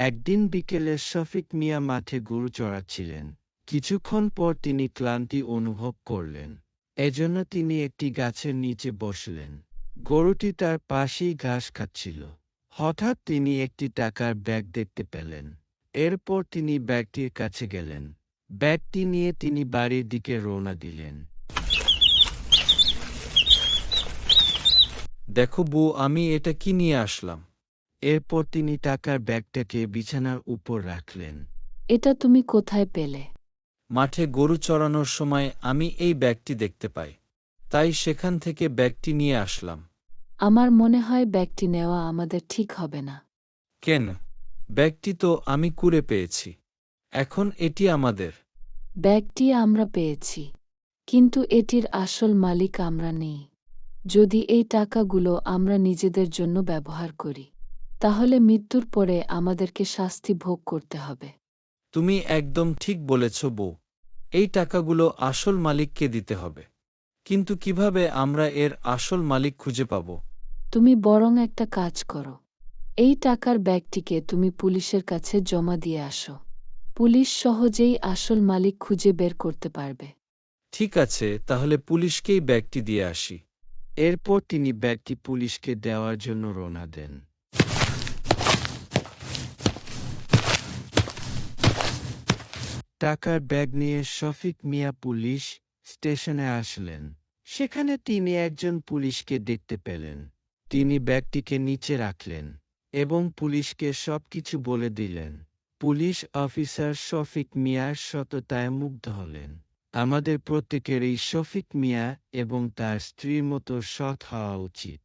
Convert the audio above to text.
একদিন বিকেলে শফিক মিয়া মাঠে গরু চড়াচ্ছিলেন। কিছুক্ষণ পর তিনি ক্লান্তি অনুভব করলেন। এজন্য তিনি একটি গাছের নিচে বসলেন। গরুটি তার পাশেই ঘাস খাচ্ছিল। হঠাৎ তিনি একটি টাকার ব্যাগ দেখতে পেলেন। এরপর তিনি ব্যাগটির কাছে গেলেন। ব্যাগটি নিয়ে তিনি বাড়ির দিকে রওনা দিলেন। দেখো বউ, আমি এটা কি নিয়ে আসলাম। এরপর তিনি টাকার ব্যাগটাকে বিছানার উপর রাখলেন। এটা তুমি কোথায় পেলে? মাঠে গরু চড়ানোর সময় আমি এই ব্যাগটি দেখতে পাই, তাই সেখান থেকে ব্যাগটি নিয়ে আসলাম। আমার মনে হয় ব্যাগটি নেওয়া আমাদের ঠিক হবে না। কেন? ব্যাগটি তো আমি কুড়ে পেয়েছি, এখন এটি আমাদের। ব্যাগটি আমরা পেয়েছি, কিন্তু এটির আসল মালিক আমরা নেই। যদি এই টাকাগুলো আমরা নিজেদের জন্য ব্যবহার করি, তাহলে মৃত্যুর পরে আমাদেরকে শাস্তি ভোগ করতে হবে। তুমি একদম ঠিক বলেছ বউ, এই টাকাগুলো আসল মালিককে দিতে হবে। কিন্তু কিভাবে আমরা এর আসল মালিক খুঁজে পাব? তুমি বরং একটা কাজ করো, এই টাকার ব্যাগটিকে তুমি পুলিশের কাছে জমা দিয়ে আসো। পুলিশ সহজেই আসল মালিক খুঁজে বের করতে পারবে। ঠিক আছে, তাহলে পুলিশকেই ব্যাগটি দিয়ে আসি। এরপর তিনি ব্যাগটি পুলিশকে দেওয়ার জন্য রওনা দেন। টাকার ব্যাগ নিয়ে শফিক মিয়া পুলিশ স্টেশনে আসলেন। সেখানে তিনি একজন পুলিশকে দেখতে পেলেন। তিনি ব্যাগটিকে নিচে রাখলেন এবং পুলিশকে সবকিছু বলে দিলেন। পুলিশ অফিসার শফিক মিয়ার সততায় মুগ্ধ হলেন। আমাদের প্রত্যেকেরই শফিক মিয়া এবং তার স্ত্রীর মতো সৎ হওয়া উচিত।